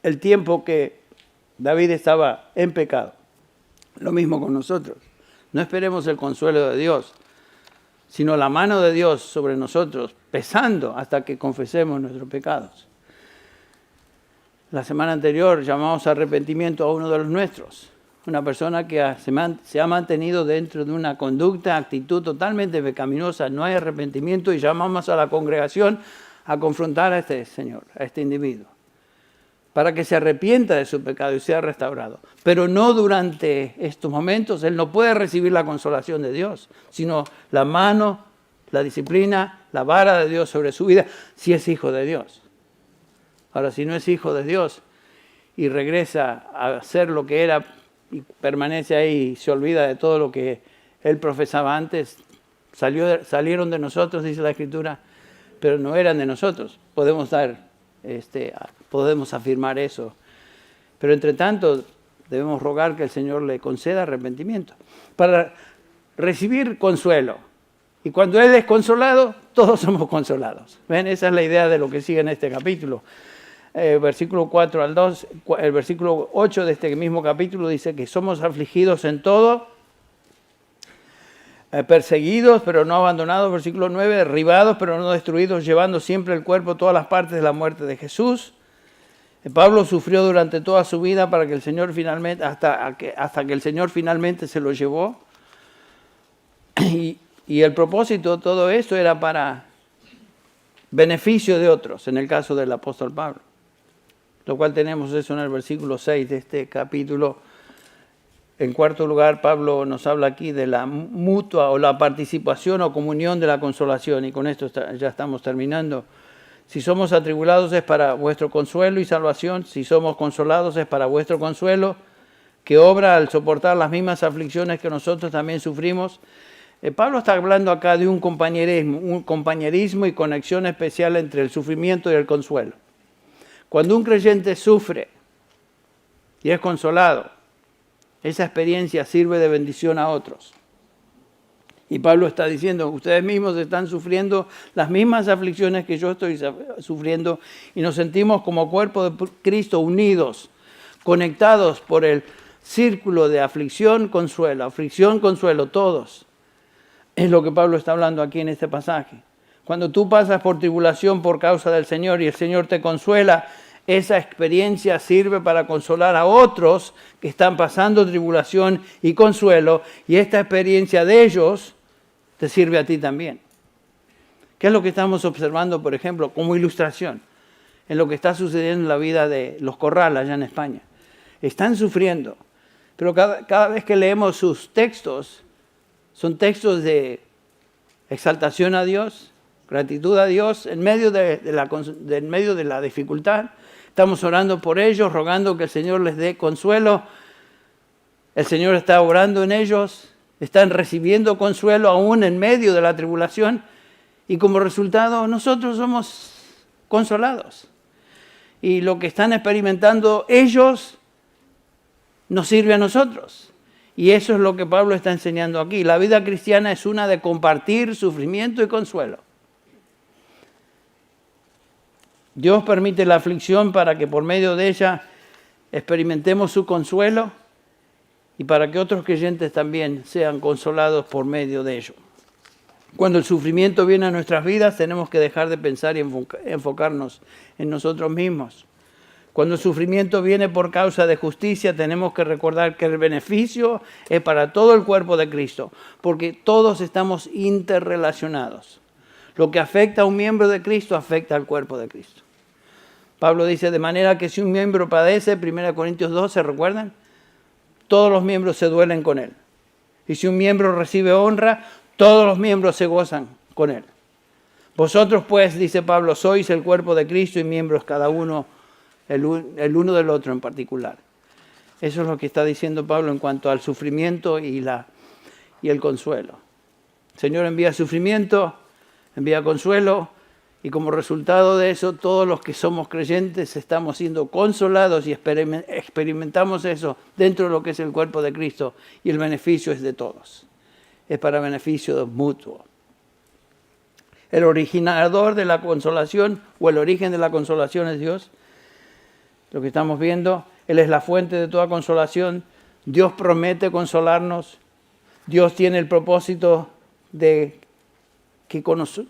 el tiempo que David estaba en pecado. Lo mismo con nosotros. No esperemos el consuelo de Dios, sino la mano de Dios sobre nosotros, pesando hasta que confesemos nuestros pecados. La semana anterior llamamos a arrepentimiento a uno de los nuestros, una persona que se ha mantenido dentro de una conducta, actitud totalmente pecaminosa, no hay arrepentimiento y llamamos a la congregación a confrontar a este señor, a este individuo, para que se arrepienta de su pecado y sea restaurado. Pero no durante estos momentos, él no puede recibir la consolación de Dios, sino la mano la disciplina, la vara de Dios sobre su vida, si es hijo de Dios. Ahora, si no es hijo de Dios y regresa a ser lo que era y permanece ahí y se olvida de todo lo que él profesaba antes, salieron de nosotros, dice la Escritura, pero no eran de nosotros. Podemos afirmar eso. Pero entre tanto, debemos rogar que el Señor le conceda arrepentimiento para recibir consuelo. Y cuando Él es consolado, todos somos consolados. ¿Ven? Esa es la idea de lo que sigue en este capítulo. Versículo 4 al 2, el versículo 8 de este mismo capítulo dice que somos afligidos en todo, perseguidos pero no abandonados. Versículo 9, derribados pero no destruidos, llevando siempre el cuerpo todas las partes de la muerte de Jesús. Pablo sufrió durante toda su vida para que el Señor finalmente, hasta que el Señor finalmente se lo llevó. Y el propósito de todo esto era para beneficio de otros, en el caso del apóstol Pablo. Lo cual tenemos eso en el versículo 6 de este capítulo. En cuarto lugar, Pablo nos habla aquí de la mutua o la participación o comunión de la consolación. Y con esto ya estamos terminando. Si somos atribulados es para vuestro consuelo y salvación. Si somos consolados es para vuestro consuelo, que obra al soportar las mismas aflicciones que nosotros también sufrimos. Pablo está hablando acá de un compañerismo y conexión especial entre el sufrimiento y el consuelo. Cuando un creyente sufre y es consolado, esa experiencia sirve de bendición a otros. Y Pablo está diciendo, ustedes mismos están sufriendo las mismas aflicciones que yo estoy sufriendo y nos sentimos como cuerpo de Cristo unidos, conectados por el círculo de aflicción, consuelo, todos. Es lo que Pablo está hablando aquí en este pasaje. Cuando tú pasas por tribulación por causa del Señor y el Señor te consuela, esa experiencia sirve para consolar a otros que están pasando tribulación y consuelo, y esta experiencia de ellos te sirve a ti también. ¿Qué es lo que estamos observando, por ejemplo, como ilustración en lo que está sucediendo en la vida de los Corral allá en España? Están sufriendo, pero cada vez que leemos sus textos, son textos de exaltación a Dios, gratitud a Dios en medio de la dificultad. Estamos orando por ellos, rogando que el Señor les dé consuelo. El Señor está obrando en ellos, están recibiendo consuelo aún en medio de la tribulación. Y como resultado, nosotros somos consolados. Y lo que están experimentando ellos nos sirve a nosotros. Y eso es lo que Pablo está enseñando aquí. La vida cristiana es una de compartir sufrimiento y consuelo. Dios permite la aflicción para que por medio de ella experimentemos su consuelo y para que otros creyentes también sean consolados por medio de ello. Cuando el sufrimiento viene a nuestras vidas, tenemos que dejar de pensar y enfocarnos en nosotros mismos. Cuando el sufrimiento viene por causa de justicia, tenemos que recordar que el beneficio es para todo el cuerpo de Cristo, porque todos estamos interrelacionados. Lo que afecta a un miembro de Cristo afecta al cuerpo de Cristo. Pablo dice, de manera que si un miembro padece, 1 Corintios 12, ¿recuerdan? Todos los miembros se duelen con él. Y si un miembro recibe honra, todos los miembros se gozan con él. Vosotros pues, dice Pablo, sois el cuerpo de Cristo y miembros cada uno, el uno del otro en particular. Eso es lo que está diciendo Pablo en cuanto al sufrimiento y el consuelo. El Señor envía sufrimiento, envía consuelo, y como resultado de eso, todos los que somos creyentes estamos siendo consolados y experimentamos eso dentro de lo que es el cuerpo de Cristo, y el beneficio es de todos. Es para beneficio mutuo. El originador de la consolación, o el origen de la consolación, es Dios. Lo que estamos viendo, Él es la fuente de toda consolación. Dios promete consolarnos. Dios tiene el propósito de que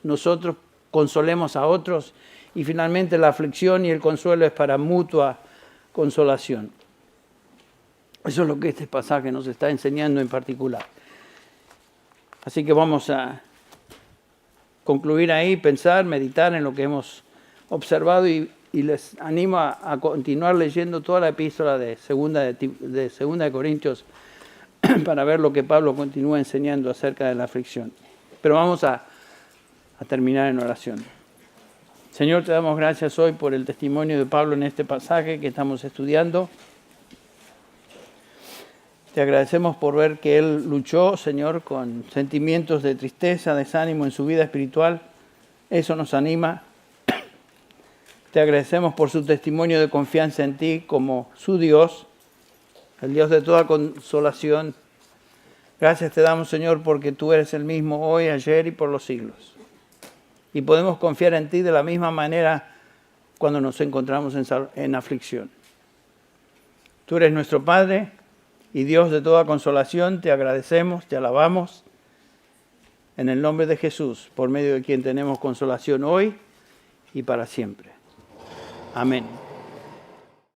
nosotros consolemos a otros. Y finalmente la aflicción y el consuelo es para mutua consolación. Eso es lo que este pasaje nos está enseñando en particular. Así que vamos a concluir ahí, pensar, meditar en lo que hemos observado y les animo a continuar leyendo toda la epístola de segunda de Corintios para ver lo que Pablo continúa enseñando acerca de la aflicción. Pero vamos a a terminar en oración. Señor, te damos gracias hoy por el testimonio de Pablo en este pasaje que estamos estudiando. Te agradecemos por ver que él luchó, Señor, con sentimientos de tristeza, desánimo en su vida espiritual. Eso nos anima. Te agradecemos por su testimonio de confianza en ti como su Dios, el Dios de toda consolación. Gracias te damos, Señor, porque tú eres el mismo hoy, ayer y por los siglos. Y podemos confiar en ti de la misma manera cuando nos encontramos en aflicción. Tú eres nuestro Padre y Dios de toda consolación. Te agradecemos, te alabamos. En el nombre de Jesús, por medio de quien tenemos consolación hoy y para siempre. Amén.